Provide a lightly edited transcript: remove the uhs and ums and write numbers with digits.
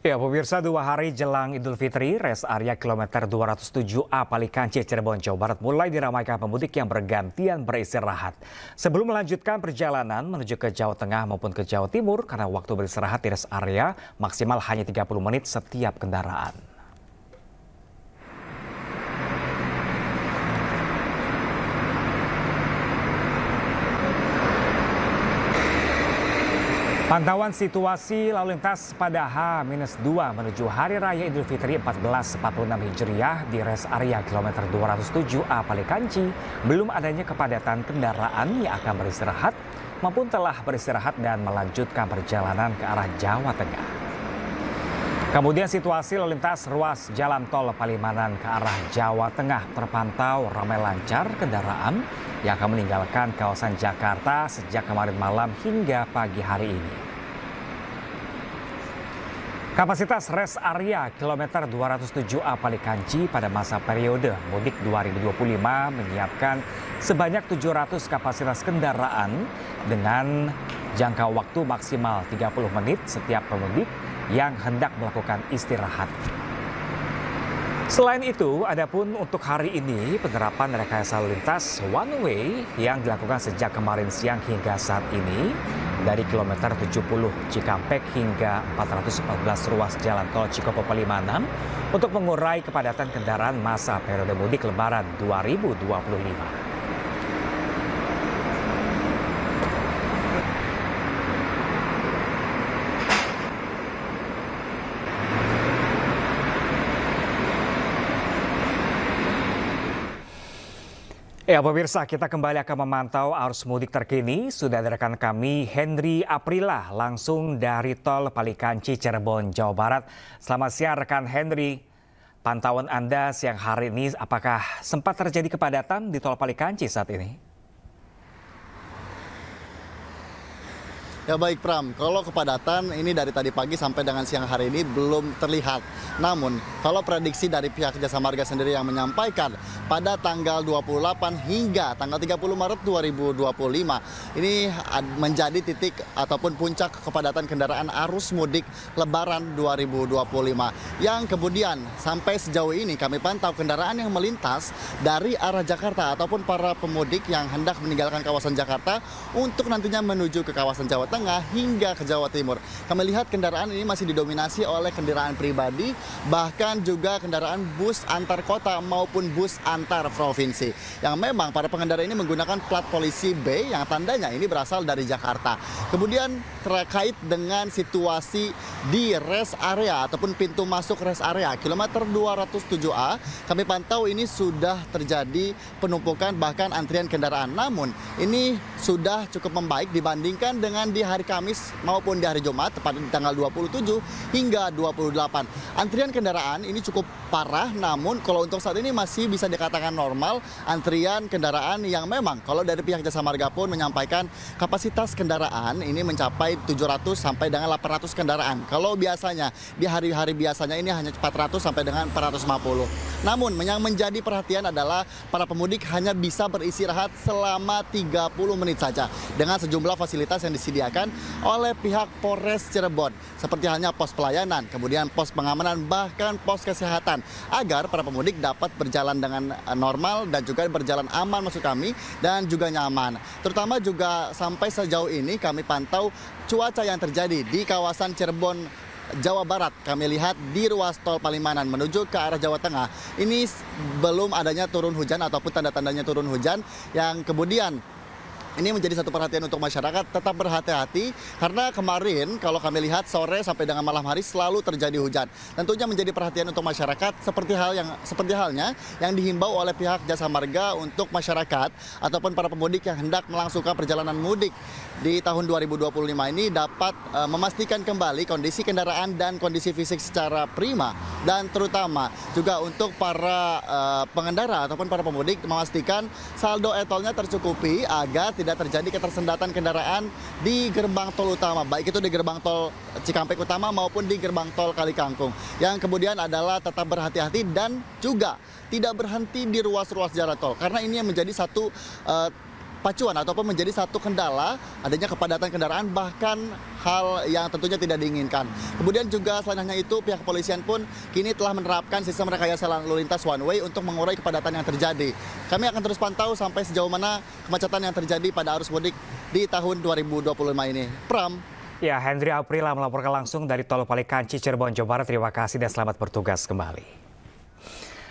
Ya, pemirsa, 2 hari jelang Idul Fitri, res area kilometer 207A Palikanci, Cirebon, Jawa Barat mulai diramaikan pemudik yang bergantian beristirahat. Sebelum melanjutkan perjalanan menuju ke Jawa Tengah maupun ke Jawa Timur, karena waktu beristirahat di res area maksimal hanya 30 menit setiap kendaraan. Pantauan situasi lalu lintas pada H-2 menuju Hari Raya Idul Fitri 1446 Hijriah di res area kilometer 207A Palikanci belum adanya kepadatan kendaraan yang akan beristirahat maupun telah beristirahat dan melanjutkan perjalanan ke arah Jawa Tengah. Kemudian situasi lalu lintas ruas jalan tol Palimanan ke arah Jawa Tengah terpantau ramai lancar kendaraan yang akan meninggalkan kawasan Jakarta sejak kemarin malam hingga pagi hari ini. Kapasitas res area kilometer 207A Palikanci pada masa periode mudik 2025 menyiapkan sebanyak 700 kapasitas kendaraan dengan jangka waktu maksimal 30 menit setiap pemudik yang hendak melakukan istirahat. Selain itu, adapun untuk hari ini penerapan rekayasa lalu lintas one way yang dilakukan sejak kemarin siang hingga saat ini dari kilometer 70 Cikampek hingga 414 ruas jalan tol Cikopo Palimanan untuk mengurai kepadatan kendaraan masa periode mudik Lebaran 2025. Ya, pemirsa, kita kembali akan memantau arus mudik terkini. Sudah ada rekan kami Henry Aprila langsung dari tol Palikanci, Cirebon, Jawa Barat. Selamat siang rekan Henry. Pantauan Anda siang hari ini, apakah sempat terjadi kepadatan di tol Palikanci saat ini? Ya baik Pram, kalau kepadatan ini dari tadi pagi sampai dengan siang hari ini belum terlihat. Namun kalau prediksi dari pihak Jasa Marga sendiri yang menyampaikan pada tanggal 28 hingga tanggal 30 Maret 2025 ini menjadi titik ataupun puncak kepadatan kendaraan arus mudik Lebaran 2025. Yang kemudian sampai sejauh ini kami pantau kendaraan yang melintas dari arah Jakarta ataupun para pemudik yang hendak meninggalkan kawasan Jakarta untuk nantinya menuju ke kawasan Jawa Tengah hingga ke Jawa Timur. Kami lihat kendaraan ini masih didominasi oleh kendaraan pribadi, bahkan juga kendaraan bus antar kota maupun bus antar provinsi. Yang memang para pengendara ini menggunakan plat polisi B yang tandanya ini berasal dari Jakarta. Kemudian terkait dengan situasi di rest area ataupun pintu masuk rest area kilometer 207A, kami pantau ini sudah terjadi penumpukan bahkan antrian kendaraan. Namun ini sudah cukup membaik dibandingkan dengan di hari Kamis maupun di hari Jumat, tepatnya di tanggal 27 hingga 28. Antrian kendaraan ini cukup parah, namun kalau untuk saat ini masih bisa dikatakan normal. Antrian kendaraan yang memang kalau dari pihak Jasa Marga pun menyampaikan kapasitas kendaraan ini mencapai 700 sampai dengan 800 kendaraan. Kalau biasanya di hari-hari biasanya ini hanya 400 sampai dengan 450. Namun yang menjadi perhatian adalah para pemudik hanya bisa beristirahat selama 30 menit saja dengan sejumlah fasilitas yang disediakan oleh pihak Polres Cirebon, seperti halnya pos pelayanan, kemudian pos pengamanan, bahkan pos kesehatan, agar para pemudik dapat berjalan dengan normal dan juga berjalan aman maksud kami, dan juga nyaman. Terutama juga sampai sejauh ini kami pantau cuaca yang terjadi di kawasan Cirebon, Jawa Barat. Kami lihat di ruas tol Palimanan menuju ke arah Jawa Tengah, ini belum adanya turun hujan ataupun tanda-tandanya turun hujan, yang kemudian ini menjadi satu perhatian untuk masyarakat. Tetap berhati-hati karena kemarin kalau kami lihat sore sampai dengan malam hari selalu terjadi hujan. Tentunya menjadi perhatian untuk masyarakat seperti halnya yang dihimbau oleh pihak Jasa Marga untuk masyarakat ataupun para pemudik yang hendak melangsungkan perjalanan mudik di tahun 2025 ini dapat memastikan kembali kondisi kendaraan dan kondisi fisik secara prima, dan terutama juga untuk para pengendara ataupun para pemudik memastikan saldo e-tolnya tercukupi agar tidak terjadi ketersendatan kendaraan di gerbang tol utama, baik itu di gerbang tol Cikampek Utama maupun di gerbang tol Kali Kangkung. Yang kemudian adalah tetap berhati-hati dan juga tidak berhenti di ruas-ruas jalan tol, karena ini yang menjadi satu pacuan ataupun menjadi satu kendala adanya kepadatan kendaraan, bahkan hal yang tentunya tidak diinginkan. Kemudian juga selain hanya itu, pihak kepolisian pun kini telah menerapkan sistem rekayasa lalu lintas one way untuk mengurai kepadatan yang terjadi. Kami akan terus pantau sampai sejauh mana kemacetan yang terjadi pada arus mudik di tahun 2025 ini. Pram. Ya, Hendri Aprila melaporkan langsung dari Tol Palikanci, Cirebon, Jawa Barat. Terima kasih dan selamat bertugas kembali.